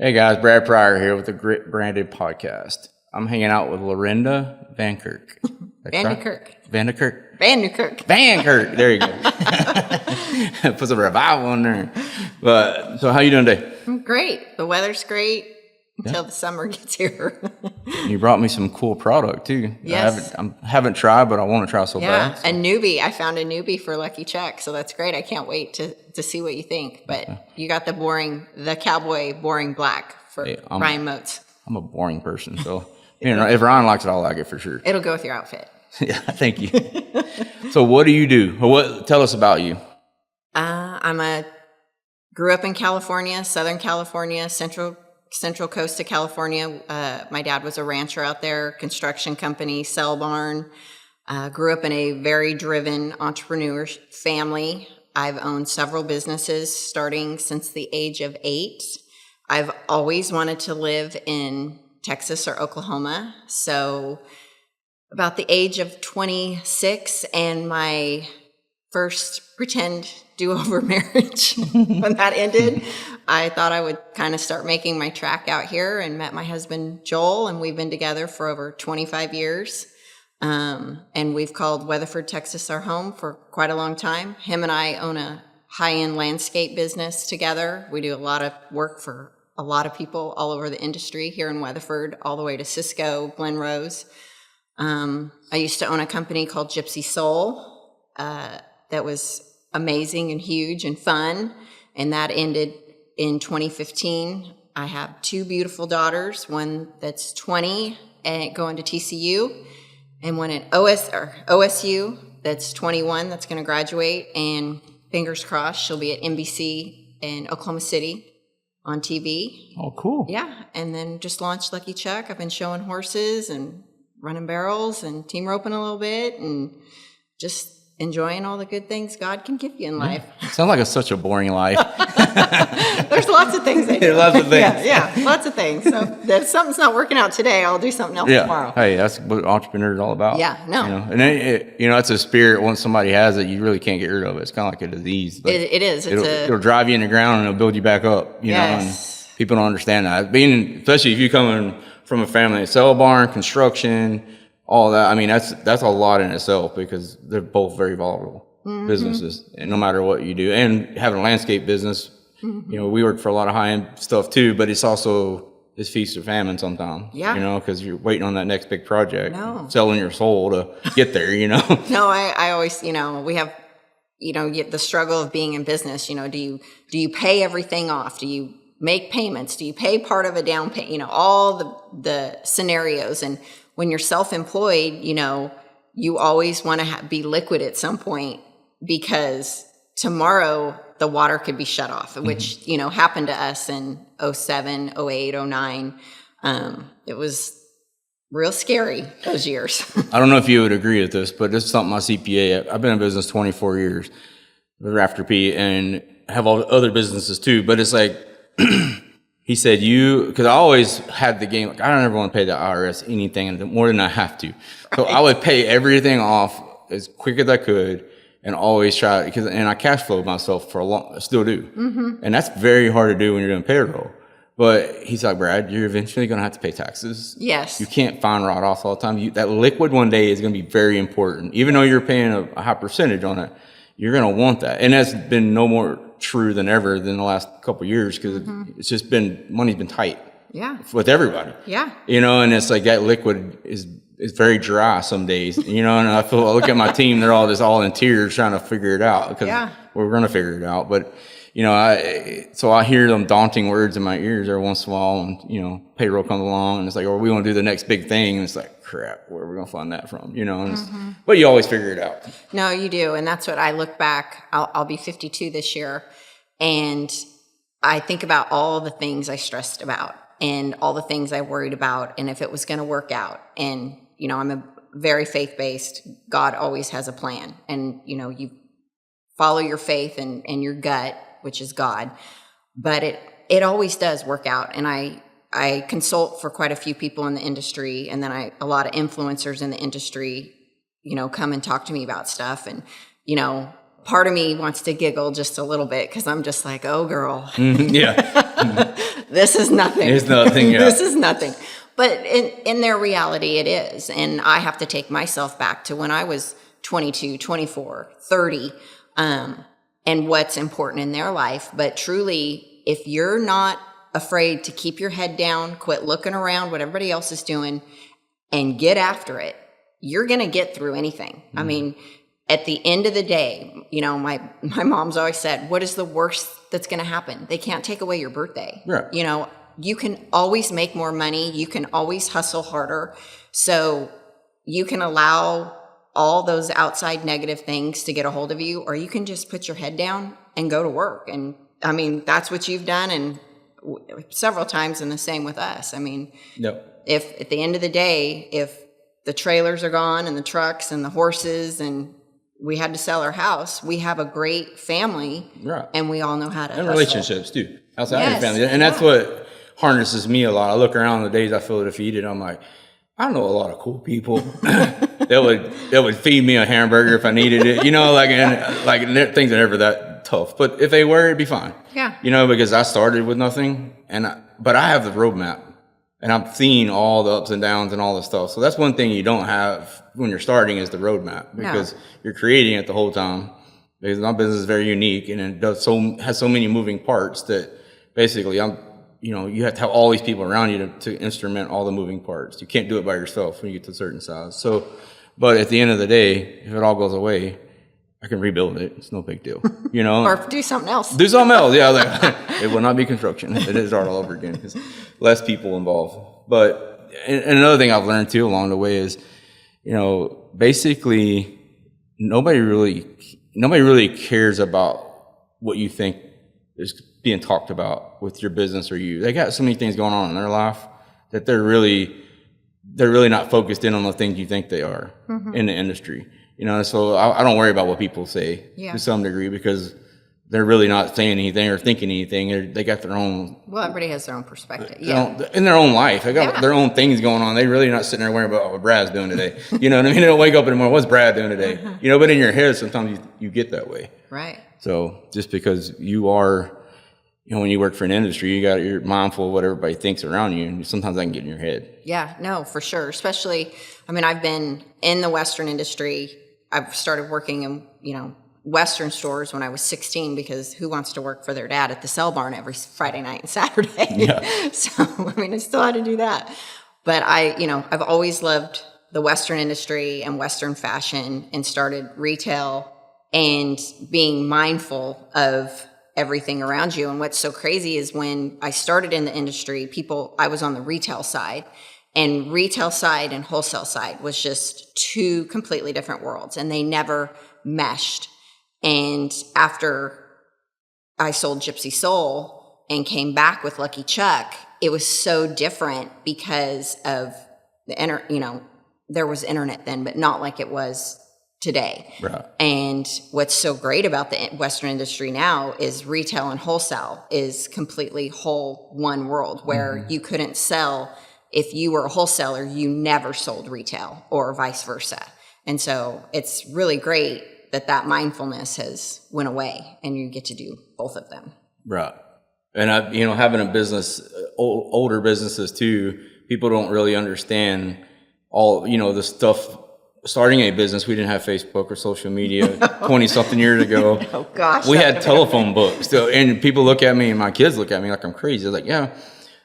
Hey guys, Brad Pryor here with the Grit Branded Podcast. I'm hanging out with Lorinda Van Newkirk. Van Newkirk. Van Newkirk. Van Newkirk. Van Newkirk. There you go. Put some revival in there. But so, how you doing today? I'm great. The weather's great until the summer gets here. You brought me some cool product too. Yes. I haven't tried, but I want to try so bad. A newbie. I found a newbie for Lucky Check, so that's great. I can't wait to see what you think. But you got the cowboy boring black for Ryan Moats. I'm a boring person, so if Ryan likes it, I'll like it for sure. It'll go with your outfit. Yeah, thank you. So, what do you do? Tell us about you. Grew up in California, Southern California, Central Coast of California. My dad was a rancher out there, construction company, cell barn. Grew up in a very driven entrepreneur family. I've owned several businesses starting since the age of 8. I've always wanted to live in Texas or Oklahoma. So about the age of 26 and my first pretend do-over marriage, when that ended, I thought I would kind of start making my track out here and met my husband, Joel, and we've been together for over 25 years. And we've called Weatherford, Texas our home for quite a long time. Him and I own a high-end landscape business together. We do a lot of work for a lot of people all over the industry here in Weatherford, all the way to Cisco, Glen Rose. I used to own a company called Gypsy Soul that was amazing and huge and fun, and that ended in 2015. I have 2 beautiful daughters, one that's 20 and going to TCU, and one at OSU that's 21 that's going to graduate, and fingers crossed she'll be at NBC in Oklahoma City on TV. Oh, cool. Yeah, and then just launched Lucky Chuck. I've been showing horses and running barrels and team roping a little bit and just enjoying all the good things God can give you in life. Sounds like such a boring life. There's lots of things I do. Lots of things. Yeah, lots of things. So if something's not working out today, I'll do something else tomorrow. Hey, that's what entrepreneur is all about. Yeah, no. And it's a spirit. Once somebody has it, you really can't get rid of it. It's kind of like a disease. It is. It'll drive you in the ground and it'll build you back up. You know, and people don't understand that. Especially if you come from a family, cell barn, construction, all that. I mean, that's a lot in itself because they're both very volatile businesses, and no matter what you do. And having a landscape business, we work for a lot of high-end stuff too, but it's feast or famine sometimes. Yeah. Because you're waiting on that next big project, selling your soul to get there, No, I always, we have, the struggle of being in business. Do you pay everything off? Do you make payments? Do you pay part of a down payment? All the scenarios. And when you're self-employed, you always want to be liquid at some point because tomorrow the water could be shut off, which, happened to us in 07, 08, 09. It was real scary those years. I don't know if you would agree with this, but this is something my CPA, I've been in business 24 years, After P, and have all other businesses too, but it's like, he said, because I always had the game, like, I don't ever want to pay the IRS anything more than I have to. So I would pay everything off as quick as I could and always try, and I cash flow myself for I still do. And that's very hard to do when you're doing payroll. But he's like, Brad, you're eventually going to have to pay taxes. Yes. You can't find write-offs all the time. That liquid one day is going to be very important. Even though you're paying a high percentage on it, you're going to want that. And that's been no more true than ever than the last couple of years because it's just money's been tight. Yeah. With everybody. Yeah. And it's like that liquid is very dry some days, and I look at my team, they're all in tears trying to figure it out because we're going to figure it out. But, so I hear them daunting words in my ears every once in a while, and, payroll comes along and it's like, oh, we want to do the next big thing. And it's like, crap, where are we going to find that from? But you always figure it out. No, you do. And that's what I look back. I'll be 52 this year. And I think about all the things I stressed about and all the things I worried about and if it was going to work out. And, I'm a very faith-based. God always has a plan. And, you follow your faith and your gut, which is God. But it always does work out. And I consult for quite a few people in the industry. And then a lot of influencers in the industry, come and talk to me about stuff. And, part of me wants to giggle just a little bit because I'm just like, oh, girl, Yeah. this is nothing. It's nothing. Yeah. This is nothing. But in their reality, it is. And I have to take myself back to when I was 22, 24, 30, and what's important in their life. But truly, if you're not afraid to keep your head down, quit looking around what everybody else is doing, and get after it, you're going to get through anything. I mean, at the end of the day, you know, my mom's always said, what is the worst that's going to happen? They can't take away your birthday. Right. You know, you can always make more money. You can always hustle harder. So you can allow all those outside negative things to get a hold of you, or you can just put your head down and go to work. And I mean, that's what you've done. And several times, and the same with us. I mean, Yep. if at the end of the day, if the trailers are gone and the trucks and the horses and we had to sell our house, we have a great family, Right. and we all know how to And hustle. relationships too, outside Yes, your family. And that's what harnesses me a lot. I look around the days I feel defeated. I'm like, I know a lot of cool people that would feed me a hamburger if I needed it, you know, and things are never that tough. But if they were, it'd be fine. Yeah. You know, because I started with nothing, but I have the roadmap, and I'm seeing all the ups and downs and all the stuff. So that's one thing you don't have when you're starting is the roadmap, because you're creating it the whole time. Because my business is very unique, and it has so many moving parts that basically you have to have all these people around you to instrument all the moving parts. You can't do it by yourself when you get to a certain size. So, but at the end of the day, if it all goes away, I can rebuild it. It's no big deal, you know. Or do something else. Do something else, yeah. Like, it will not be construction. It is start all over again because less people involved. But and another thing I've learned too along the way is, you know, basically nobody really cares about what you think is being talked about with your business or you. They got so many things going on in their life that they're really not focused in on the things you think they are in the industry. You know, so I don't worry about what people say to some degree, because they're really not saying anything or thinking anything. They got their own. Well, everybody has their own perspective. In their own life. They got their own things going on. They're really not sitting there worrying about what Brad's doing today. You know what I mean? They don't wake up in the morning, what's Brad doing today? You know, but in your head, sometimes you get that way. Right. So just because you are, you know, when you work for an industry, you're mindful of what everybody thinks around you, and sometimes that can get in your head. Yeah, no, for sure. Especially, I mean, I've been in the Western industry. I've started working in, you know, Western stores when I was 16, because who wants to work for their dad at the sell barn every Friday night and Saturday? Yeah. So, I mean, I still had to do that. But I've always loved the Western industry and Western fashion, and started retail and being mindful of everything around you. And what's so crazy is when I started in the industry, I was on the retail side, and retail side and wholesale side was just two completely different worlds, and they never meshed. And after I sold Gypsy Soul and came back with Lucky Chuck, it was so different because of there was internet then, but not like it was today. Right. And what's so great about the Western industry now is retail and wholesale is completely whole one world, where you couldn't sell. If you were a wholesaler, you never sold retail, or vice versa. And so it's really great that mindfulness has went away, and you get to do both of them. Right. And having a business, older businesses too, people don't really understand all, the stuff. Starting a business, we didn't have Facebook or social media 20 something years ago. Oh gosh. We had telephone books still, and people look at me, and my kids look at me like I'm crazy. They're like, yeah,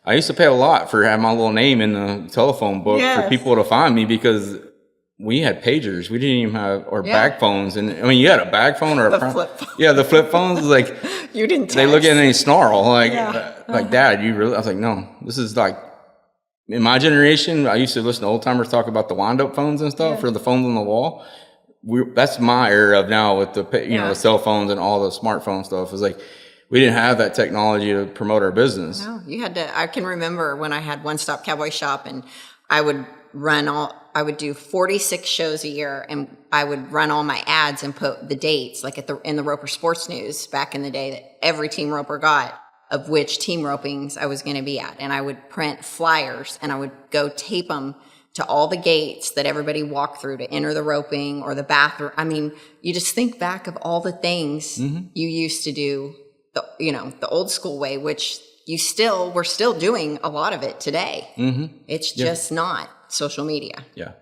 I used to pay a lot for having my little name in the telephone book for people to find me, because we had pagers. We didn't even have, or bag phones. And I mean, you had a bag phone or the flip phone. Yeah, the flip phones. Like, you didn't text. They look at it and they snarl. Like, like, Dad, you really? I was like, no, this is like, in my generation, I used to listen to old timers talk about the wind up phones and stuff, or the phones on the wall. That's my era of now with the, the cell phones and all the smartphone stuff. It's like, we didn't have that technology to promote our business. No, you had to. I can remember when I had One Stop Cowboy Shop, and I would do 46 shows a year, and I would run all my ads and put the dates, like in the Roper Sports News back in the day, that every team roper got, of which team ropings I was going to be at. And I would print flyers, and I would go tape them to all the gates that everybody walked through to enter the roping or the bathroom. I mean, you just think back of all the things you used to do, the old school way, which we're still doing a lot of it today. It's just not social media. Yeah.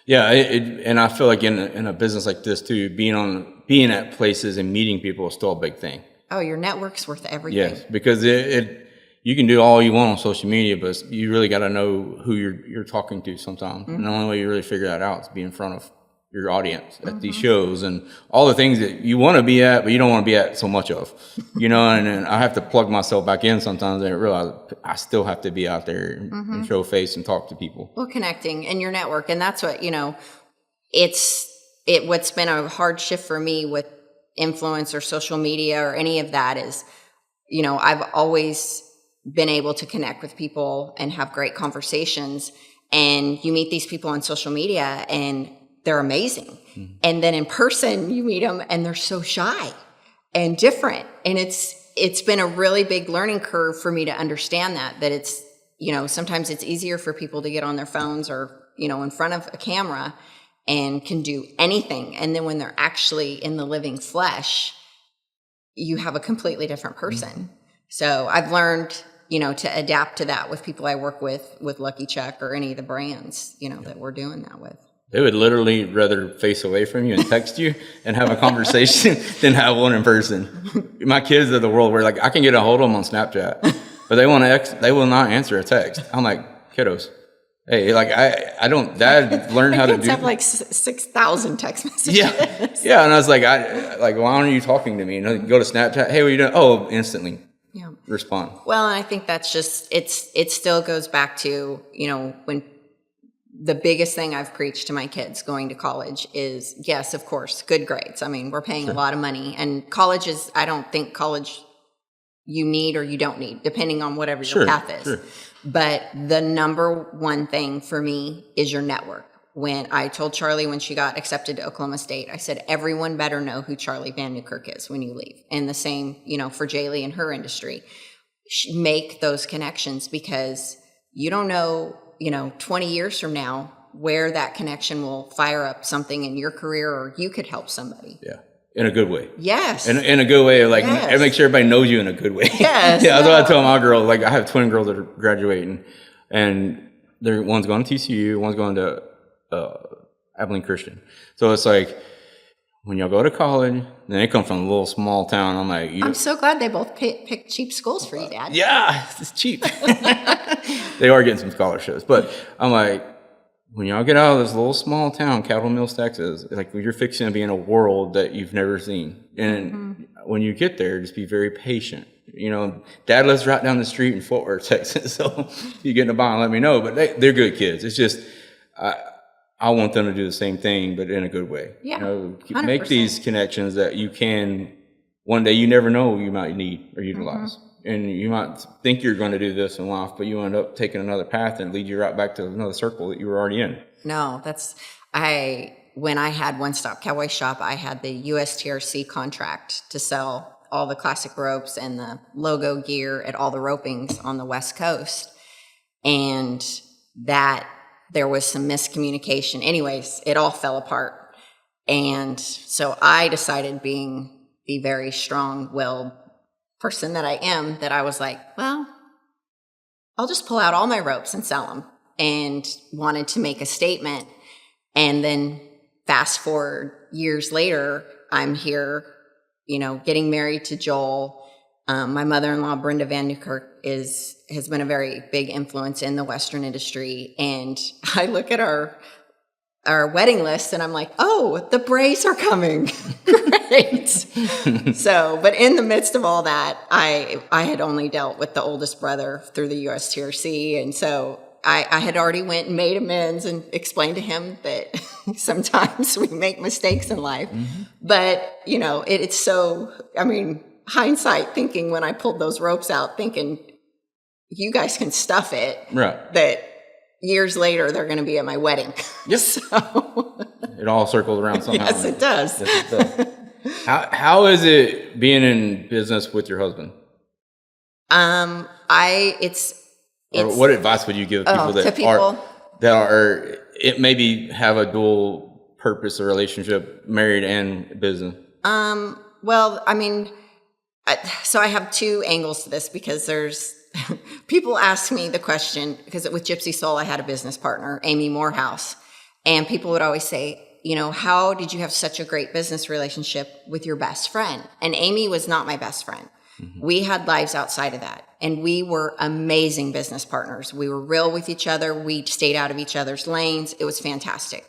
Yeah. And I feel like in a business like this too, being at places and meeting people is still a big thing. Oh, your network's worth everything. Yes, because you can do all you want on social media, but you really got to know who you're talking to sometimes. And the only way you really figure that out is be in front of your audience at these shows and all the things that you want to be at, but you don't want to be at so much of, and I have to plug myself back in sometimes and realize I still have to be out there and show face and talk to people. Well, connecting in your network. And that's what, what's been a hard shift for me with influence or social media or any of that is, I've always been able to connect with people and have great conversations, and you meet these people on social media and they're amazing. And then in person you meet them and they're so shy and different. And it's been a really big learning curve for me to understand that it's, sometimes it's easier for people to get on their phones or, in front of a camera and can do anything. And then when they're actually in the living flesh, you have a completely different person. So I've learned, to adapt to that with people I work with Lucky Chuck or any of the brands, that we're doing that with. They would literally rather face away from you and text you and have a conversation than have one in person. My kids of the world were like, I can get a hold of them on Snapchat, but they will not answer a text. I'm like, kiddos. Hey, like I don't. Dad learned how to do. Have like 6,000 text messages. Yeah, and I was like, why aren't you talking to me? Go to Snapchat. Hey, what are you doing? Oh, instantly. Yeah. Respond. Well, and I think that's just it. Still goes back to when the biggest thing I've preached to my kids going to college is yes, of course, good grades. I mean, we're paying a lot of money, and college is. I don't think college you need or you don't need, depending on whatever your path is. Sure. But the number one thing for me is your network. When I told Charlie when she got accepted to Oklahoma State, I said, everyone better know who Charlie Van Newkirk is when you leave. And the same, for Jaylee and her industry. Make those connections because you don't know, 20 years from now where that connection will fire up something in your career or you could help somebody. Yeah. In a good way. Yes. In a good way, it makes sure everybody knows you in a good way. Yes. Yeah, that's what I tell my girls. Like, I have twin girls that are graduating, and one's going to TCU, one's going to Abilene Christian. So it's like, when y'all go to college, then they come from a little small town. I'm like, I'm so glad they both picked cheap schools for you, Dad. Yeah, it's cheap. They are getting some scholarships, but I'm like, when y'all get out of this little small town, Cattle Mills, Texas, like you're fixing to be in a world that you've never seen. And when you get there, just be very patient. Dad lives right down the street in Fort Worth, Texas. So if you get in a bind, let me know. But they're good kids. It's just, I want them to do the same thing, but in a good way. Yeah, 100%. Make these connections that you can, one day you never know you might need or utilize. And you might think you're going to do this in life, but you end up taking another path and lead you right back to another circle that you were already in. No, when I had One Stop Cowboy Shop, I had the USTRC contract to sell all the classic ropes and the logo gear at all the ropings on the West Coast. And that there was some miscommunication. Anyways, it all fell apart. And so I decided, being the very strong-willed person that I am, that I was like, well, I'll just pull out all my ropes and sell them, and wanted to make a statement. And then fast forward years later, I'm here, getting married to Joel. My mother-in-law, Lorinda Van Newkirk, has been a very big influence in the Western industry. And I look at our wedding list and I'm like, oh, the Brays are coming. Great. So, but in the midst of all that, I had only dealt with the oldest brother through the USTRC. And so I had already went and made amends and explained to him that sometimes we make mistakes in life. But, it's so, hindsight thinking, when I pulled those ropes out, thinking, you guys can stuff it. Right. That years later, they're going to be at my wedding. Yes. So. It all circles around somehow. Yes, it does. Yes, it does. How is it being in business with your husband? It's or what advice would you give people that are it maybe have a dual purpose or relationship, married and business? Well, I mean, so I have two angles to this, because there's people ask me the question, because with Gypsy Soul, I had a business partner, Amy Morehouse, and people would always say, you know, how did you have such a great business relationship with your best friend? And Amy was not my best friend. We had lives outside of that, and we were amazing business partners. We were real with each other. We stayed out of each other's lanes. It was fantastic.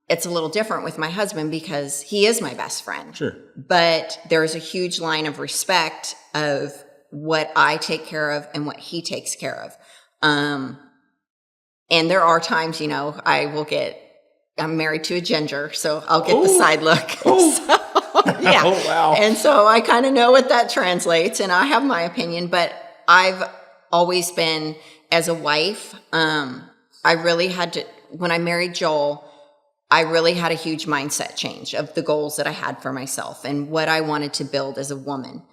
It's a little different with my husband because he is my best friend. Sure. But there's a huge line of respect of what I take care of and what he takes care of. And there are times, you know, I'm married to a ginger, so I'll get the side look. Yeah. Oh, wow. And so I kind of know what that translates, and I have my opinion, but I've always been, as a wife, I really had to, when I married Joel, I really had a huge mindset change of the goals that I had for myself and what I wanted to build as a woman.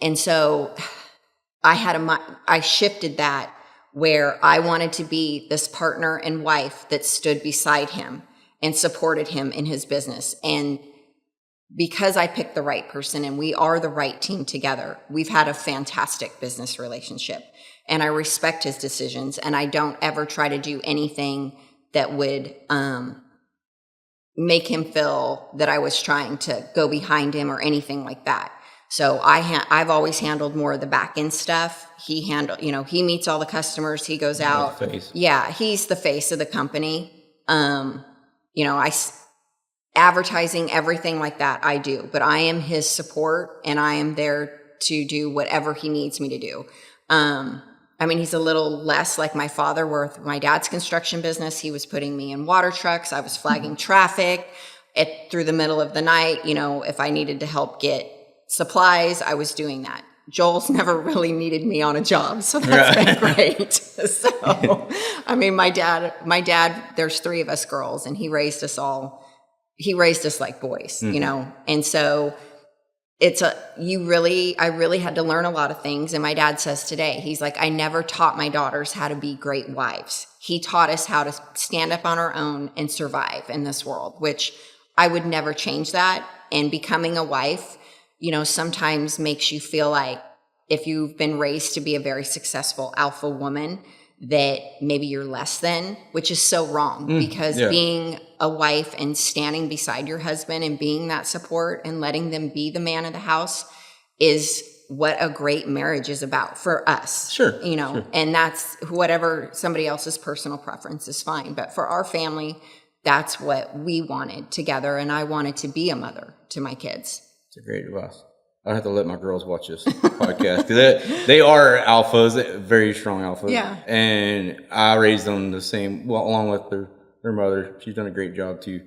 And so I shifted that, where I wanted to be this partner and wife that stood beside him and supported him in his business. And because I picked the right person and we are the right team together, we've had a fantastic business relationship. And I respect his decisions, and I don't ever try to do anything that would make him feel that I was trying to go behind him or anything like that. So I've always handled more of the back end stuff. He he meets all the customers. He goes out. Yeah, he's the face of the company. Advertising, everything like that, I do. But I am his support, and I am there to do whatever he needs me to do. I mean, he's a little less like my father, where with my dad's construction business, he was putting me in water trucks. I was flagging traffic through the middle of the night. You know, if I needed to help get supplies, I was doing that. Joel's never really needed me on a job, so that's been great. So, I mean, my dad, there's 3 of us girls, and he raised us like boys, you know? And so I really had to learn a lot of things. And my dad says today, he's like, I never taught my daughters how to be great wives. He taught us how to stand up on our own and survive in this world, which I would never change that. And becoming a wife, you know, sometimes makes you feel like, if you've been raised to be a very successful alpha woman, that maybe you're less than, which is so wrong, because being a wife and standing beside your husband and being that support and letting them be the man of the house is what a great marriage is about for us. Sure. You know, and that's whatever somebody else's personal preference is fine. But for our family, that's what we wanted together. And I wanted to be a mother to my kids. It's a great advice. I have to let my girls watch this podcast, because they are alphas, very strong alphas. Yeah. And I raised them the same, well, along with their mother. She's done a great job too.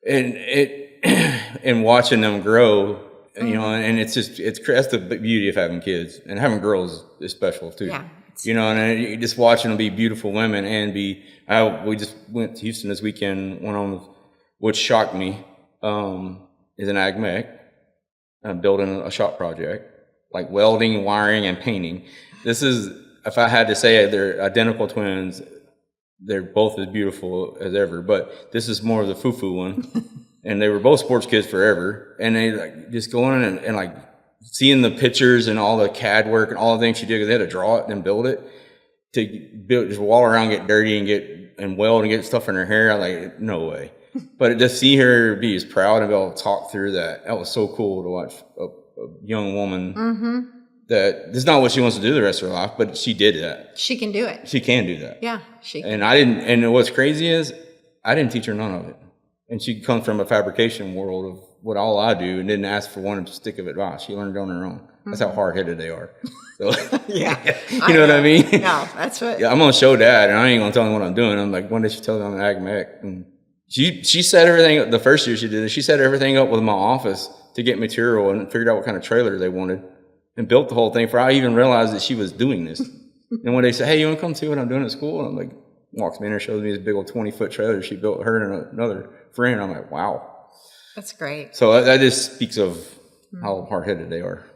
And watching them grow, you know, and it's that's the beauty of having kids, and having girls is special too. Yeah. You know, and just watching them be beautiful women and we just went to Houston this weekend. Went on, which shocked me, is an ag mech. Building a shop project, like welding, wiring, and painting. This is, if I had to say it, they're identical twins. They're both as beautiful as ever, but this is more of the foo-foo one. And they were both sports kids forever. And they like just going and like seeing the pictures and all the CAD work and all the things she did, because they had to draw it and then build it. To build, just walk around, get dirty, and weld and get stuff in her hair. I'm like, no way. But to see her be as proud and be able to talk through that was so cool to watch a young woman that this is not what she wants to do the rest of her life, but she did that. She can do it. She can do that. Yeah, she can. And I didn't, and what's crazy is I didn't teach her none of it. And she comes from a fabrication world of what all I do, and didn't ask for one stick of advice. She learned it on her own. That's how hard-headed they are. So, yeah. You know what I mean? No, that's what. Yeah, I'm going to show Dad, and I ain't going to tell him what I'm doing. I'm like, one day she tells me I'm an ag mech, and She set everything, the first year she did it, she set everything up with my office to get material and figured out what kind of trailer they wanted and built the whole thing for, I even realized that she was doing this. And when they said, hey, you want to come see what I'm doing at school? And I'm like, walks me in and shows me this big old 20-foot trailer she built, her and another friend. I'm like, wow. That's great. So that just speaks of how hard-headed they are.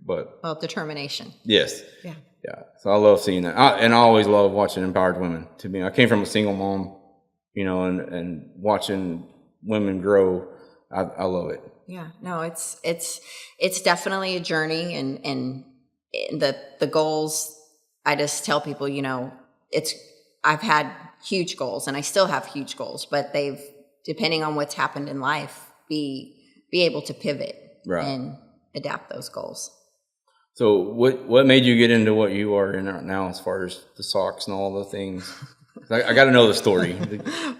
Well, determination. Yes. Yeah. Yeah. So I love seeing that. And I always love watching empowered women. To me, I came from a single mom, and watching women grow, I love it. Yeah, no, it's definitely a journey, and the goals. I just tell people, I've had huge goals, and I still have huge goals, but they've, depending on what's happened in life, be able to pivot and adapt those goals. So what made you get into what you are in now, as far as the socks and all the things? I got to know the story.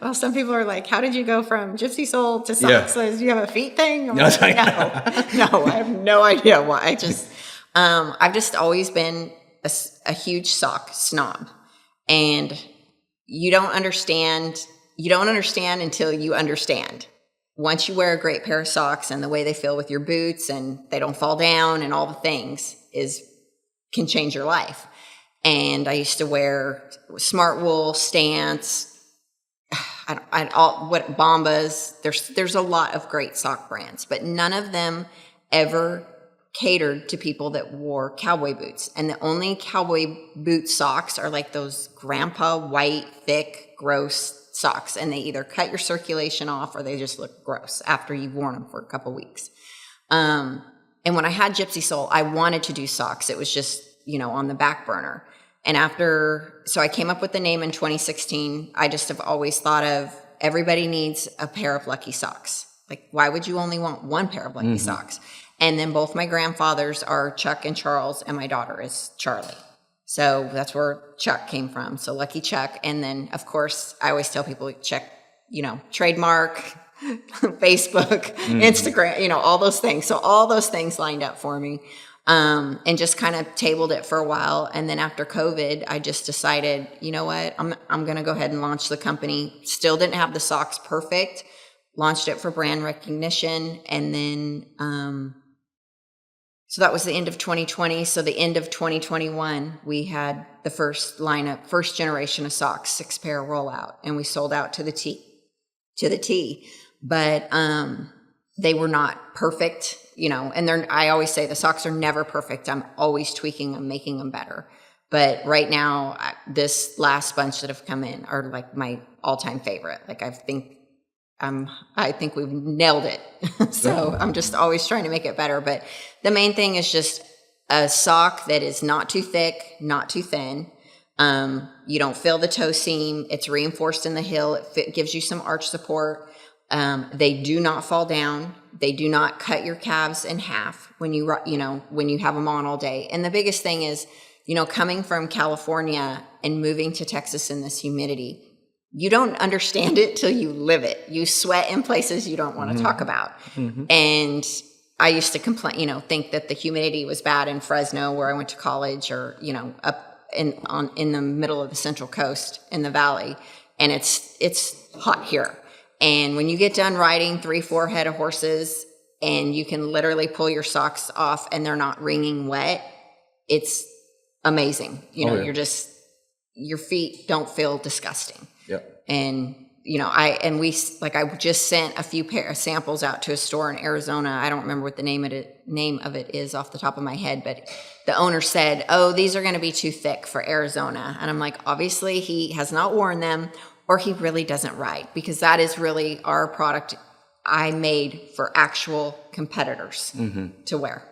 Well, some people are like, "How did you go from Gypsy Soul to socks? Do you have a feet thing?" No, I have no idea why. I've just always been a huge sock snob, and you don't understand until you understand. Once you wear a great pair of socks and the way they feel with your boots and they don't fall down and all the things can change your life. And I used to wear Smart Wool, Stance, Bombas. There's a lot of great sock brands, but none of them ever catered to people that wore cowboy boots. And the only cowboy boot socks are like those grandpa white, thick, gross socks. And they either cut your circulation off or they just look gross after you've worn them for a couple weeks. And when I had Gypsy Soul, I wanted to do socks. It was just, on the back burner. And so I came up with the name in 2016. I just have always thought of everybody needs a pair of Lucky socks. Like, why would you only want one pair of Lucky socks? And then both my grandfathers are Chuck and Charles, and my daughter is Charlie. So that's where Chuck came from. So Lucky Chuck. And then, of course, I always tell people, check, trademark, Facebook, Instagram, all those things. So all those things lined up for me. And just kind of tabled it for a while. And then after COVID, I just decided, you know what, I'm going to go ahead and launch the company. Still didn't have the socks perfect. Launched it for brand recognition. And then, so that was the end of 2020. So the end of 2021, we had the first generation of socks, 6-pair rollout, and we sold out to the T. But, they were not perfect, and I always say the socks are never perfect. I'm always tweaking them, making them better. But right now, this last bunch that have come in are like my all-time favorite. Like, I think we've nailed it. So I'm just always trying to make it better. But the main thing is just a sock that is not too thick, not too thin. You don't feel the toe seam. It's reinforced in the heel. It gives you some arch support. They do not fall down. They do not cut your calves in half when you have them on all day. And the biggest thing is, coming from California and moving to Texas in this humidity, you don't understand it till you live it. You sweat in places you don't want to talk about. And I used to complain, think that the humidity was bad in Fresno, where I went to college, or, up in the middle of the Central Coast in the valley. And it's hot here. And when you get done riding 3-4 head of horses and you can literally pull your socks off and they're not wringing wet, it's amazing. Your feet don't feel disgusting. Yep. And, I just sent a few pair of samples out to a store in Arizona. I don't remember what the name of it is off the top of my head, but the owner said, "Oh, these are going to be too thick for Arizona." And I'm like, obviously he has not worn them, or he really doesn't ride, because that is really our product I made for actual competitors to wear.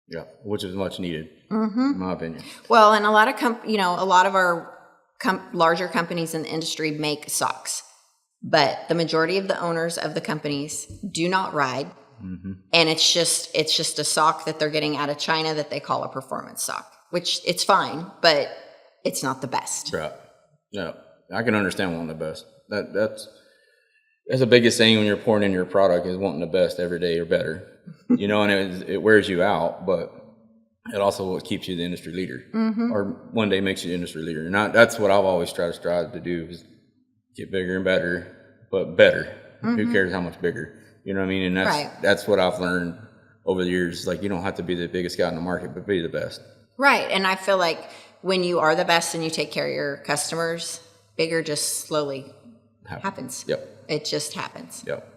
Yeah, which is much needed, in my opinion. Well, and a lot of our larger companies in the industry make socks, but the majority of the owners of the companies do not ride, and it's just a sock that they're getting out of China that they call a performance sock, which it's fine, but it's not the best. Right. No. I can understand wanting the best. That's the biggest thing when you're pouring in your product, is wanting the best every day or better. And it wears you out, but it also what keeps you the industry leader, or one day makes you the industry leader. And that's what I've always tried to strive to do, is get bigger and better, but better. Who cares how much bigger? You know what I mean? And that's what I've learned over the years. Like, you don't have to be the biggest guy in the market, but be the best. Right. And I feel like when you are the best and you take care of your customers, bigger just slowly happens. Yep. It just happens. Yep.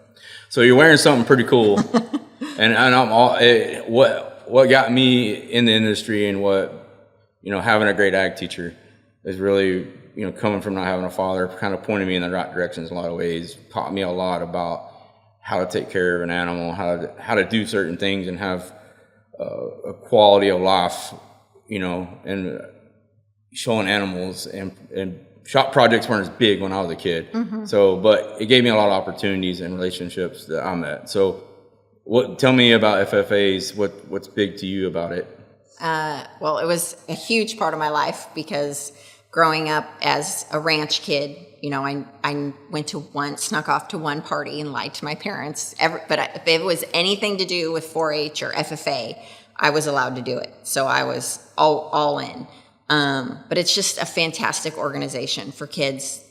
So you're wearing something pretty cool, and I'm all what got me in the industry, and what having a great ag teacher is really, coming from not having a father, kind of pointed me in the right directions in a lot of ways, taught me a lot about how to take care of an animal, how to do certain things and have a quality of life, and showing animals and shop projects weren't as big when I was a kid. So, but it gave me a lot of opportunities and relationships that I met. So tell me about FFAs, what's big to you about it? Well, it was a huge part of my life because growing up as a ranch kid, I snuck off to one party and lied to my parents. If it was anything to do with 4-H or FFA, I was allowed to do it. So I was all in. But it's just a fantastic organization for kids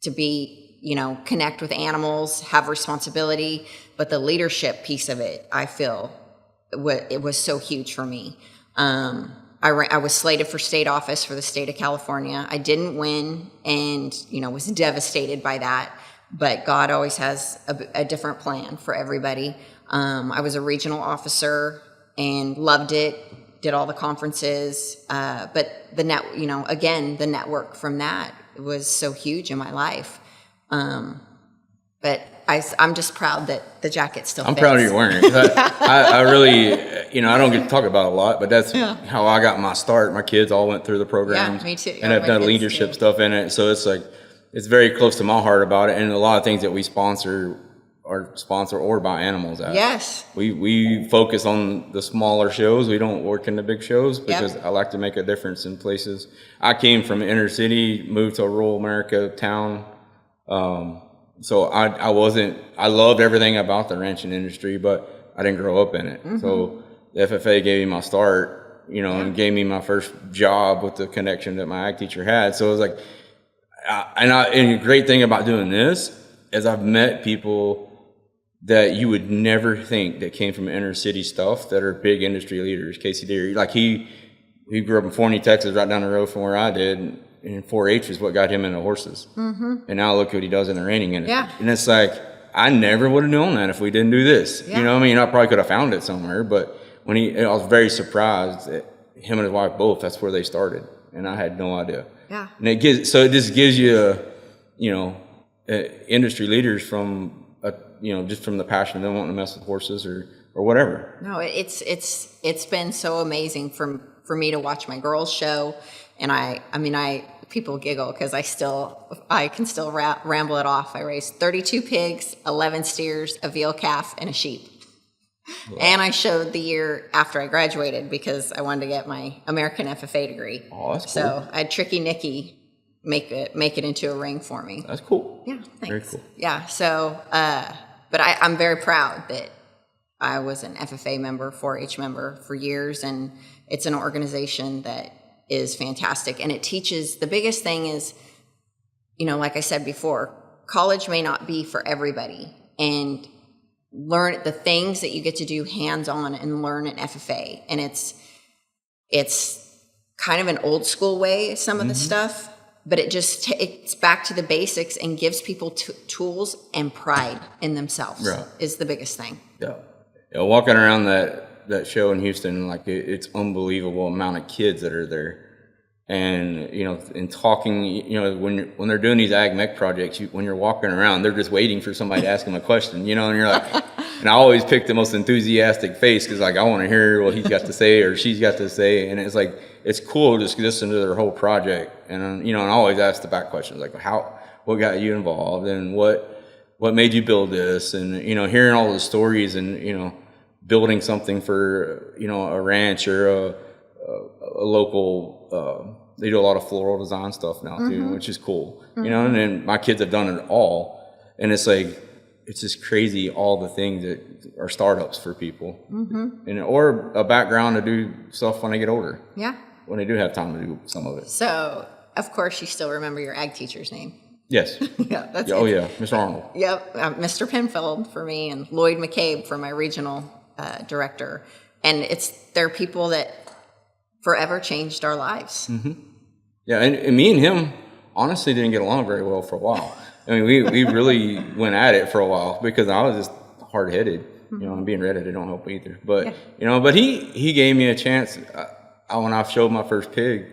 to be, connect with animals, have responsibility. But the leadership piece of it, I feel, it was so huge for me. I was slated for state office for the state of California. I didn't win and, was devastated by that. But God always has a different plan for everybody. I was a regional officer and loved it, did all the conferences. But the network from that was so huge in my life. But I'm just proud that the jacket still fits. I'm proud of you wearing it. I really, I don't get to talk about it a lot, but that's how I got my start. My kids all went through the programs. Yeah, me too. And I've done leadership stuff in it. So it's it's very close to my heart about it. And a lot of things that we sponsor are sponsored or buy animals at. Yes. We focus on the smaller shows. We don't work in the big shows because I like to make a difference in places. I came from inner city, moved to a rural America town. So I loved everything about the ranching industry, but I didn't grow up in it. So the FFA gave me my start, and gave me my first job with the connection that my ag teacher had. So it was and the great thing about doing this is I've met people that you would never think that came from inner city stuff that are big industry leaders. Casey Deary, he grew up in Forney, Texas, right down the road from where I did. And 4-H is what got him into horses. And now look what he does in the reining industry. Yeah. And it's I never would have known that if we didn't do this. Yeah. You know what I mean? I probably could have found it somewhere, but I was very surprised that him and his wife both, that's where they started. And I had no idea. Yeah. And it just gives you, industry leaders from, just from the passion of them wanting to mess with horses or whatever. No, it's been so amazing for me to watch my girls show. And people giggle because I can still ramble it off. I raised 32 pigs, 11 steers, a veal calf, and a sheep. Wow. And I showed the year after I graduated because I wanted to get my American FFA degree. Oh, that's cool. So I had Tricky Nikki make it into a ring for me. That's cool. Yeah, thanks. Very cool. Yeah, so, but I'm very proud that I was an FFA member, 4-H member for years, and it's an organization that is fantastic. And it teaches, the biggest thing is, like I said before, college may not be for everybody. And learn the things that you get to do hands-on and learn an FFA. And it's kind of an old school way, some of the stuff, but it's back to the basics and gives people tools and pride in themselves is the biggest thing. Yeah. Walking around that show in Houston, it's unbelievable amount of kids that are there. And, in talking, when they're doing these ag mech projects, when you're walking around, they're just waiting for somebody to ask them a question, and you're and I always pick the most enthusiastic face because I want to hear what he's got to say or she's got to say. And it's cool just to listen to their whole project. And, and I always ask the back questions, what got you involved and what made you build this? And, hearing all the stories and, building something for, a ranch or a local, they do a lot of floral design stuff now too, which is cool, and then my kids have done it all. And it's just crazy, all the things that are startups for people or a background to do stuff when they get older. Yeah. When they do have time to do some of it. So, of course, you still remember your ag teacher's name. Yes. Yeah, that's Oh, yeah, Mr. Arnold. Yep, Mr. Penfield for me and Lloyd McCabe for my regional director. And they're people that forever changed our lives. Yeah, and me and him honestly didn't get along very well for a while. I mean, we really went at it for a while because I was just hard-headed, and being redheaded don't help either. But, but he gave me a chance. When I showed my first pig,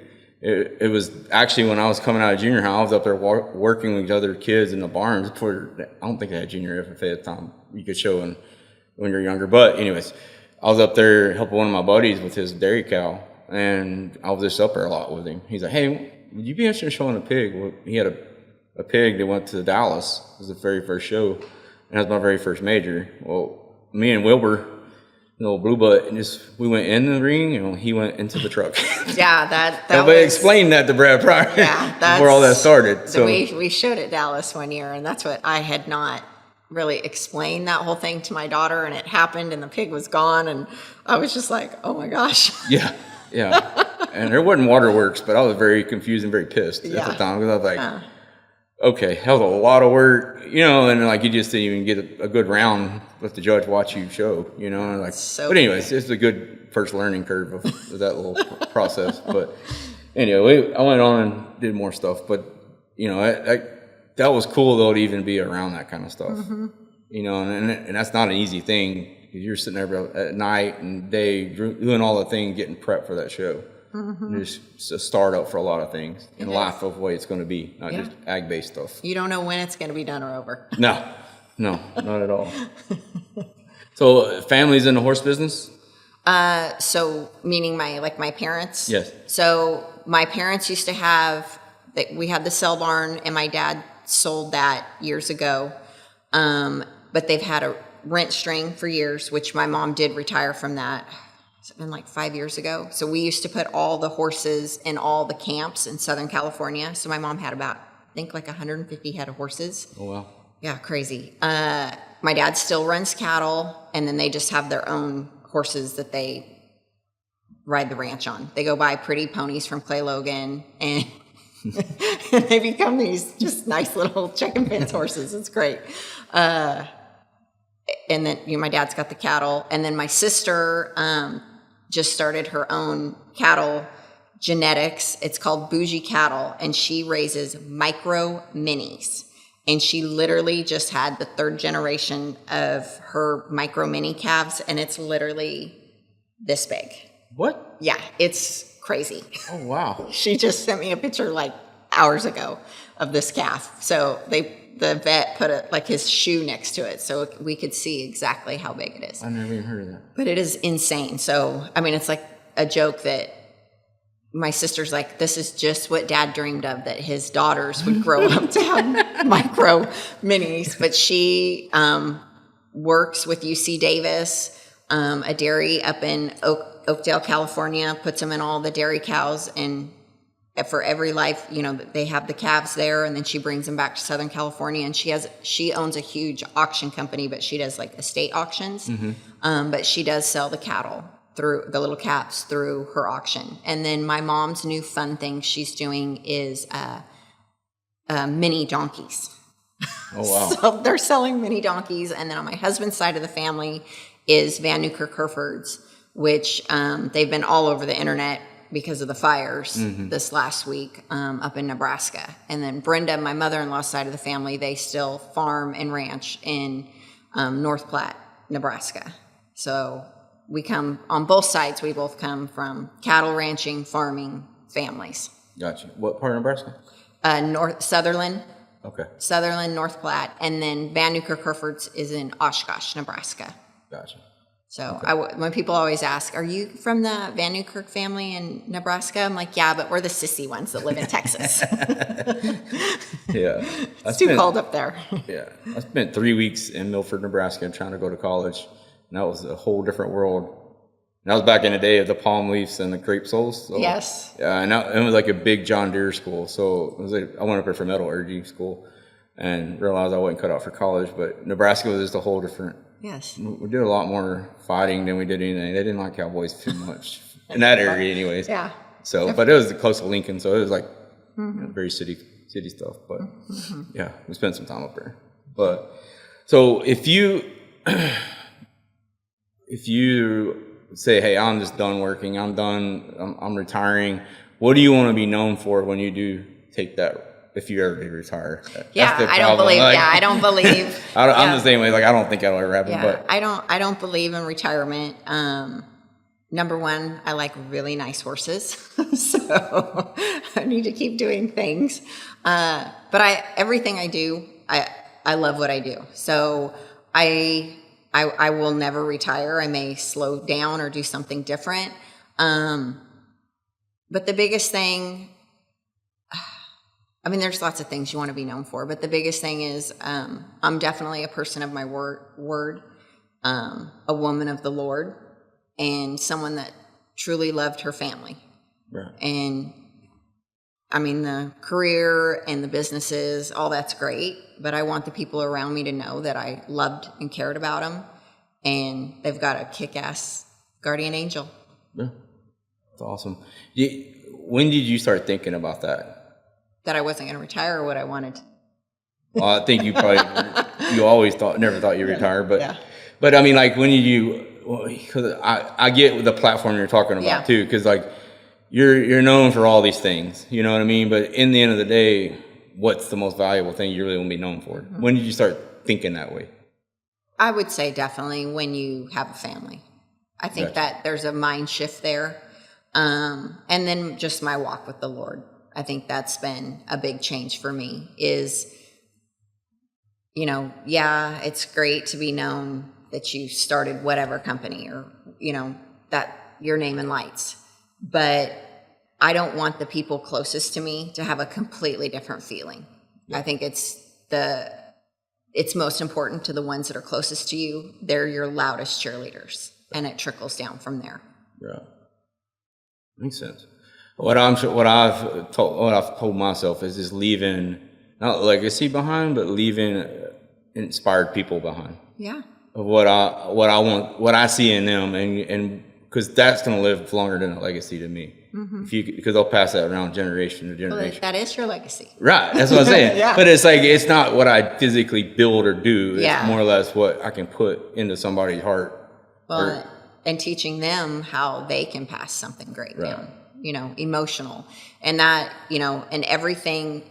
it was actually when I was coming out of junior high, I was up there working with other kids in the barns. I don't think they had junior FFA at the time. You could show when you're younger. But anyways, I was up there helping one of my buddies with his dairy cow, and I was just up there a lot with him. He's like, hey, would you be interested in showing a pig? Well, he had a pig that went to Dallas. It was the very first show, and that was my very first major. Well, me and Wilbur, little blue butt, and we went in the ring, and he went into the truck. Yeah, that Nobody explained that to Brad prior. Yeah, that's before all that started. So we showed at Dallas one year, and that's what I had not really explained that whole thing to my daughter, and it happened, and the pig was gone, and I was just like, oh my gosh. Yeah. And there wasn't waterworks, but I was very confused and very pissed at the time, because I was like, okay, that was a lot of work, and like you just didn't even get a good round with the judge watch you show, and like. So but anyways, it's a good first learning curve of that little process. But anyway, I went on and did more stuff. But that was cool though to even be around that kind of stuff. And that's not an easy thing. You're sitting there at night and day doing all the things, getting prepped for that show. It's a startup for a lot of things in life of what it's going to be, not just ag-based stuff. You don't know when it's going to be done or over. No, not at all. So family's in the horse business? So meaning my parents? Yes. So my parents used to have, we had the cell barn, and my dad sold that years ago. But they've had a rent string for years, which my mom did retire from that. It's been like 5 years ago. So we used to put all the horses in all the camps in Southern California. So my mom had about, I think, like 150 head of horses. Oh, wow. Yeah, crazy. My dad still runs cattle, and then they just have their own horses that they ride the ranch on. They go buy pretty ponies from Clay Logan, and they become these just nice little chicken fence horses. It's great. And then my dad's got the cattle, and then my sister just started her own cattle genetics. It's called Bougie Cattle, and she raises micro minis. And she literally just had the third generation of her micro mini calves, and it's literally this big. What? Yeah, it's crazy. Oh, wow. She just sent me a picture like hours ago of this calf. So the vet put his shoe next to it so we could see exactly how big it is. I never even heard of that. But it is insane. So, I mean, it's like a joke that my sister's like, this is just what Dad dreamed of, that his daughters would grow up to have micro minis. But she works with UC Davis, a dairy up in Oakdale, California, puts them in all the dairy cows, and for every life, they have the calves there, and then she brings them back to Southern California, and she owns a huge auction company, but she does like estate auctions. But she does sell the cattle through the little calves through her auction. And then my mom's new fun thing she's doing is mini donkeys. Oh, wow. So they're selling mini donkeys. And then on my husband's side of the family is Van Newkirk Herefords, which they've been all over the internet because of the fires this last week up in Nebraska. And then Brenda, my mother-in-law's side of the family, they still farm and ranch in North Platte, Nebraska. So we come on both sides. We both come from cattle ranching, farming families. Gotcha. What part of Nebraska? Sutherland. Okay. Sutherland, North Platte, and then Van Newkirk Herefords is in Oshkosh, Nebraska. Gotcha. So when people always ask, are you from the Van Newkirk family in Nebraska? I'm like, yeah, but we're the sissy ones that live in Texas. Yeah. It's too cold up there. Yeah. I spent 3 weeks in Milford, Nebraska trying to go to college. And that was a whole different world. And that was back in the day of the palm leaves and the crepe soles. So, yes. Yeah, and it was like a big John Deere school. So it was like, I went up there for metallurgy school and realized I wasn't cut out for college. But Nebraska was just a whole different. Yes. We did a lot more fighting than we did anything. They didn't like cowboys too much in that area anyways. Yeah. So, but it was close to Lincoln. So it was like very city stuff. But yeah, we spent some time up there. But so if you say, hey, I'm just done working, I'm done, I'm retiring, what do you want to be known for when you do take that, if you ever retire? Yeah, I don't believe, I don't believe. I'm the same way, like, I don't think I'll ever happen, but. I don't believe in retirement. Number one, I like really nice horses, so I need to keep doing things. But everything I do, I love what I do. So I will never retire. I may slow down or do something different. But the biggest thing, I mean, there's lots of things you want to be known for, but the biggest thing is I'm definitely a person of my word, a woman of the Lord, and someone that truly loved her family. Right. And I mean, the career and the businesses, all that's great, but I want the people around me to know that I loved and cared about them, and they've got a kick-ass guardian angel. Yeah, that's awesome. When did you start thinking about that? That I wasn't going to retire or what I wanted. Well, I think you probably, you always never thought you'd retire, but, yeah. But I mean, like, when did you, because I get the platform you're talking about too, because like, you're known for all these things, you know what I mean? But in the end of the day, what's the most valuable thing you really want to be known for? Mm-hmm. When did you start thinking that way? I would say definitely when you have a family. I think that there's a mind shift there. And then just my walk with the Lord. I think that's been a big change for me is, you know, yeah, it's great to be known that you started whatever company or, you know, that your name in lights. But I don't want the people closest to me to have a completely different feeling. Yeah. I think it's most important to the ones that are closest to you. They're your loudest cheerleaders, and it trickles down from there. Yeah, makes sense. What I've told myself is just leaving not legacy behind, but leaving inspired people behind. Yeah. Of what I want, what I see in them, and because that's going to live longer than a legacy to me. Mm-hmm. Because they'll pass that around generation to generation. Well, that is your legacy. Right. That's what I'm saying. Yeah. But it's like, it's not what I physically build or do. It's yeah. more or less what I can put into somebody's heart. Well, and teaching them how they can pass something great down, you know, emotional. And that, you know, and everything,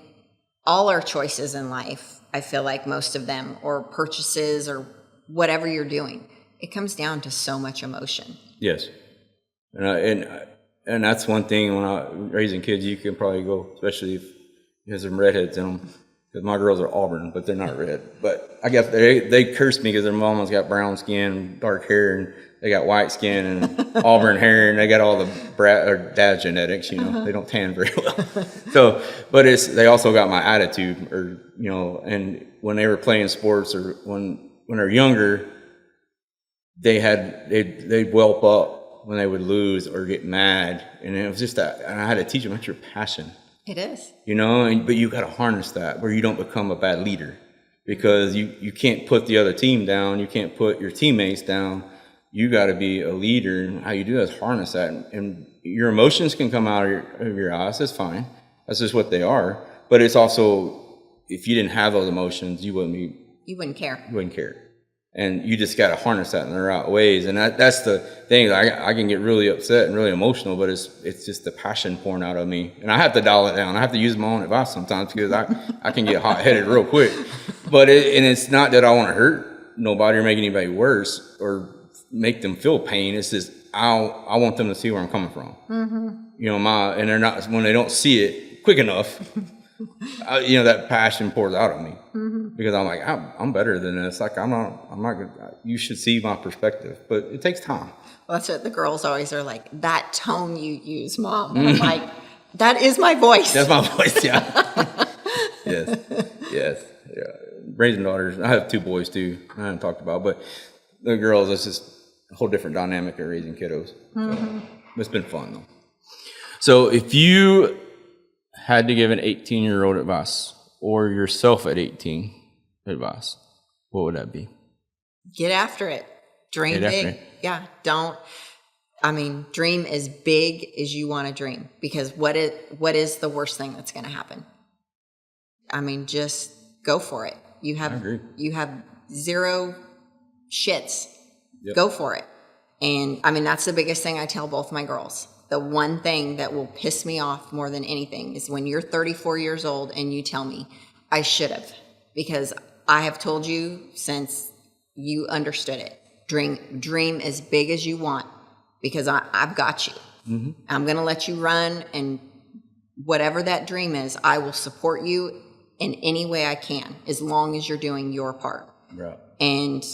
all our choices in life, I feel like most of them, or purchases or whatever you're doing, it comes down to so much emotion. Yes. And that's one thing when raising kids, you can probably go, especially if you have some redheads in them, because my girls are auburn, but they're not red. But I guess they curse me because their mama's got brown skin, dark hair, and they got white skin and auburn hair, and they got all the dad genetics, you know. Uh-huh. They don't tan very well. So, but they also got my attitude, or, you know, and when they were playing sports or when they're younger, they'd whelp up when they would lose or get mad, and it was just that. And I had to teach them that's your passion. It is, you know. But you got to harness that where you don't become a bad leader, because you can't put the other team down, you can't put your teammates down. You got to be a leader, and how you do that is harness that. And your emotions can come out of your eyes. That's fine. That's just what they are. But it's also, if you didn't have those emotions, you wouldn't care. You wouldn't care. And you just got to harness that in the right ways. And that's the thing. I can get really upset and really emotional, but it's just the passion pouring out of me. And I have to dial it down. I have to use my own advice sometimes, because I can get hot-headed real quick. But it's not that I want to hurt nobody or make anybody worse or make them feel pain. It's just I want them to see where I'm coming from. Mm-hmm. You know, and they're not, when they don't see it quick enough, you know, that passion pours out of me. Mm-hmm. Because I'm like, I'm better than this. Like, I'm not good. You should see my perspective, but it takes time. Well, that's what the girls always are like, that tone you use, Mom. And I'm like, that is my voice. That's my voice. Yeah. Yes. Yeah. Raising daughters. I have 2 boys too. I haven't talked about, but the girls, it's just a whole different dynamic of raising kiddos. Mm-hmm. So, it's been fun though. So if you had to give an 18-year-old advice, or yourself at 18 advice, what would that be? Get after it. Dream big. Yeah. Dream as big as you want to dream, because what is the worst thing that's going to happen? Just go for it. You have 0 shits. Yep. Go for it. And that's the biggest thing I tell both my girls. The one thing that will piss me off more than anything is when you're 34 years old and you tell me, I should have, because I have told you since you understood it. Dream as big as you want, because I've got you. I'm going to let you run, and whatever that dream is, I will support you in any way I can, as long as you're doing your part. Right. And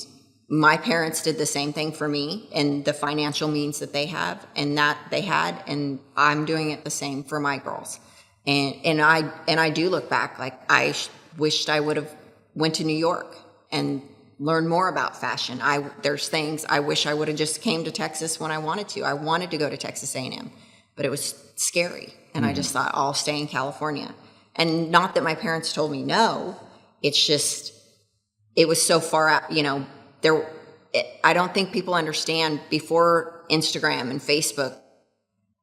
my parents did the same thing for me, and the financial means that they have and that they had, and I'm doing it the same for my girls. And I do look back, like I wished I would have went to New York and learned more about fashion. There's things I wish I would have just came to Texas when I wanted to. I wanted to go to Texas A&M, but it was scary, and I just thought, I'll stay in California. And not that my parents told me no, it's just, it was so far out, I don't think people understand, before Instagram and Facebook,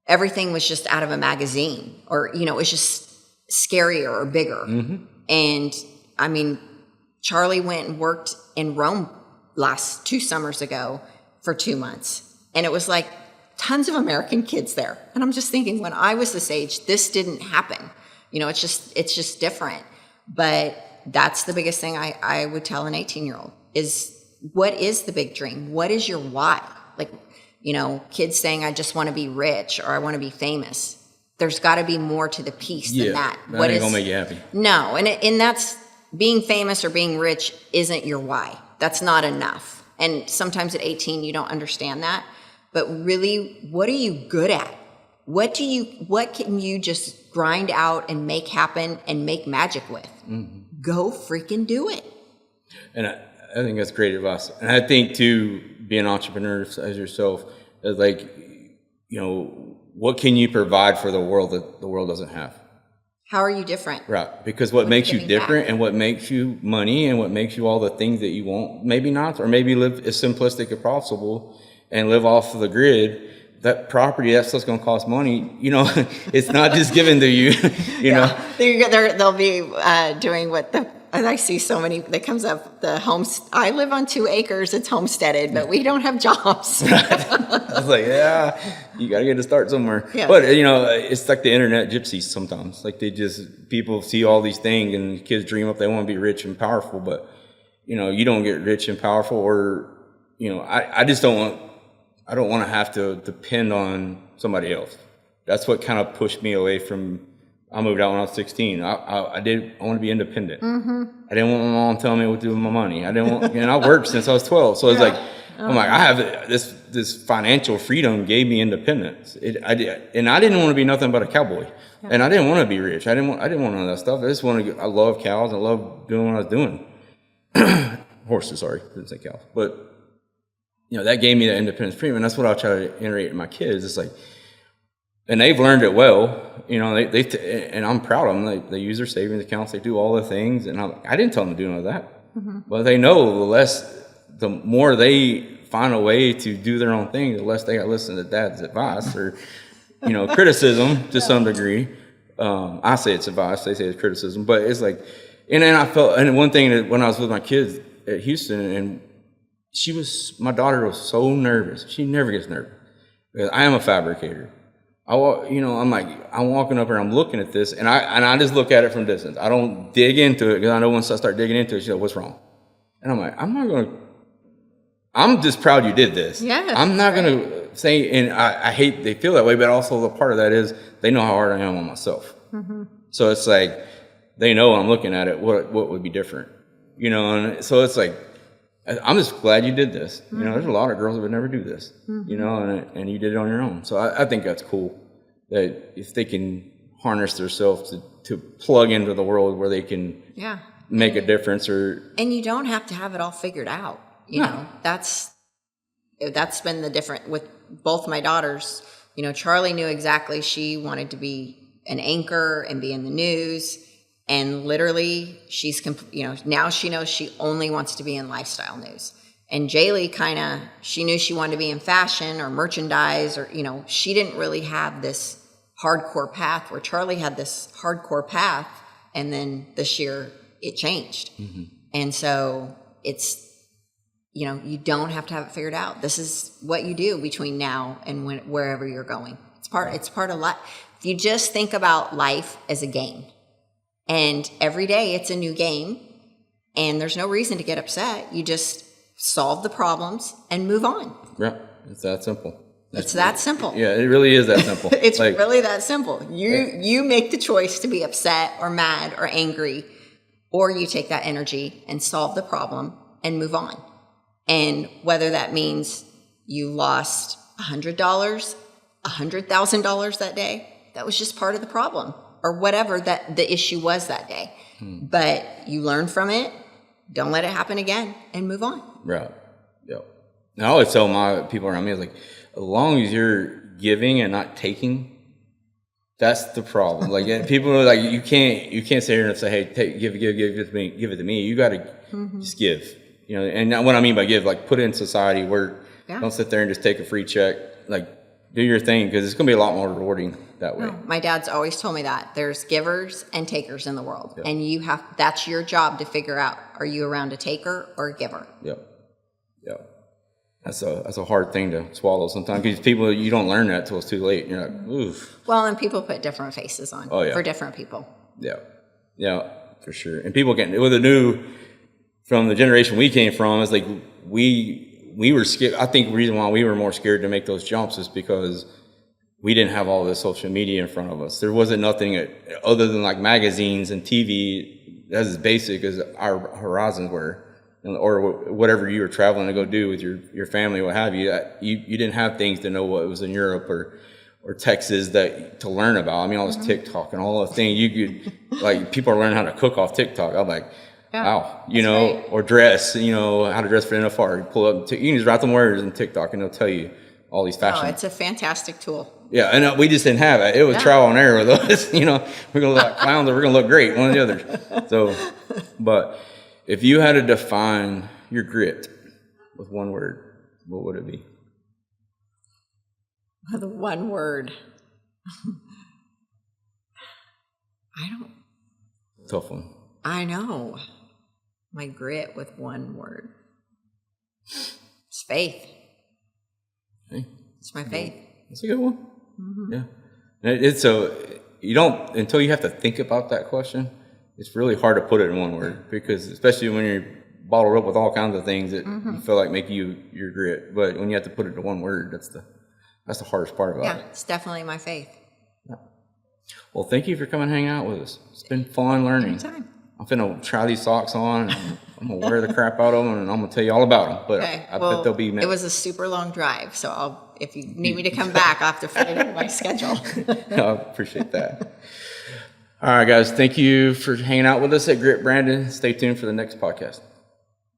everything was just out of a magazine, or, it was just scarier or bigger. And I mean, Charlie went and worked in Rome 2 summers ago for 2 months. And it was like tons of American kids there. And I'm just thinking, when I was this age, this didn't happen. It's just different. But that's the biggest thing I would tell an 18-year-old is, what is the big dream? What is your why? Like, kids saying, I just want to be rich, or I want to be famous. There's got to be more to the piece than that. That ain't going to make you happy. No. And that's, being famous or being rich isn't your why. That's not enough. And sometimes at 18, you don't understand that. But really, what are you good at? What can you just grind out and make happen and make magic with? Go freaking do it. And I think that's great advice. And I think, too, being entrepreneurs as yourself, is like, what can you provide for the world that the world doesn't have? How are you different? Right. Because what makes you different, and what makes you money, and what makes you all the things that you want, maybe not, or maybe live as simplistic as possible and live off of the grid. That property, that stuff's going to cost money. It's not just given to you, know. They'll be doing and I see so many that comes up, the homes. I live on 2 acres. It's homesteaded, but we don't have jobs. I was like, yeah, you got to get to start somewhere. Yeah. But, it's like the internet gypsies sometimes. Like, people see all these things, and kids dream up, they want to be rich and powerful. But, you don't get rich and powerful, or, I just don't want to have to depend on somebody else. That's what kind of pushed me away from. I moved out when I was 16. I want to be independent. I didn't want my mom telling me what to do with my money. I didn't want, and I worked since I was 12. So it's like, I'm like, I have this financial freedom gave me independence. I didn't want to be nothing but a cowboy, and I didn't want to be rich. I didn't want none of that stuff. I just wanted I love cows. I love doing what I was doing. Horses, sorry, didn't say cows. But that gave me that independence freedom, and that's what I'll try to iterate in my kids. It's like, and they've learned it well, and I'm proud of them. They use their savings accounts, they do all the things, and I didn't tell them to do none of that. But they know the more they find a way to do their own thing, the less they got to listen to dad's advice or, criticism to some degree. I say it's advice, they say it's criticism, but it's like, and then I felt, and one thing that when I was with my kids at Houston, and my daughter was so nervous. She never gets nervous. I am a fabricator. I'm like, I'm walking up here, I'm looking at this, and I just look at it from distance. I don't dig into it, because I know once I start digging into it, she's like, what's wrong? And I'm like, I'm just proud you did this. Yeah. I'm not going to say, and I hate they feel that way, but also the part of that is they know how hard I am on myself. So it's like, they know I'm looking at it, what would be different, and so it's like, I'm just glad you did this. There's a lot of girls that would never do this, and you did it on your own. So I think that's cool, that if they can harness themselves to plug into the world where they can make a difference. And you don't have to have it all figured out. That's been the difference with both my daughters. Charlie knew exactly she wanted to be an anchor and be in the news. And literally, now she knows she only wants to be in lifestyle news. And Jaylee she knew she wanted to be in fashion or merchandise, or, she didn't really have this hardcore path, where Charlie had this hardcore path, and then this year it changed. And so it's, you don't have to have it figured out. This is what you do between now and wherever you're going. It's part of life. If you just think about life as a game, and every day it's a new game, and there's no reason to get upset. You just solve the problems and move on. Yeah, it's that simple. It's that simple. Yeah, it really is that simple. It's really that simple. You make the choice to be upset or mad or angry, or you take that energy and solve the problem and move on. And whether that means you lost $100, $100,000 that day, that was just part of the problem, or whatever that the issue was that day. But you learn from it, don't let it happen again, and move on. Right. Yep. And I always tell my people around me, I was like, as long as you're giving and not taking, that's the problem. Like people are like, you can't sit here and say, hey, give it to me. You got to just give, you know. And what I mean by give, like put it in society, work. Don't sit there and just take a free check. Like do your thing, because it's going to be a lot more rewarding that way. No, my dad's always told me that there's givers and takers in the world, and that's your job to figure out: are you around a taker or a giver? Yep. That's a hard thing to swallow sometimes, because people, you don't learn that till it's too late. You're like, oof. Well, and people put different faces on for different people. Yeah, for sure. And people getting with the new, from the generation we came from, is like we were scared. I think the reason why we were more scared to make those jumps is because we didn't have all this social media in front of us. There wasn't nothing other than like magazines and TV that's as basic as our horizons were. Or whatever you were traveling to go do with your family, what have you. You didn't have things to know what was in Europe or Texas to learn about. I mean, all this TikTok and all the things you could, like, people are learning how to cook off TikTok. I'm like, wow, right. Or dress, how to dress for NFR. You pull up, you can just write them words in TikTok and they'll tell you all these fashion. Oh, it's a fantastic tool. Yeah, and we just didn't have it. It was trial and error with us. We're going to look like clowns or we're going to look great, one or the other. So, but if you had to define your grit with one word, what would it be? With one word. Tough one. I know. My grit with one word. It's faith. Hey, it's my faith. That's a good one. Mm-hmm. Yeah. You don't, until you have to think about that question, it's really hard to put it in one word, because especially when you're bottled up with all kinds of things that you feel like make you your grit. But when you have to put it in one word, that's the hardest part about it. Yeah, it's definitely my faith. Yeah. Well, thank you for coming and hanging out with us. It's been fun learning. Anytime. I'm finna try these socks on, and I'm gonna wear the crap out of them, and I'm gonna tell you all about them. But I bet they'll be. It was a super long drive, so if you need me to come back, I'll have to fit it into my schedule. I appreciate that. All right, guys. Thank you for hanging out with us at Grit Brandon. Stay tuned for the next podcast.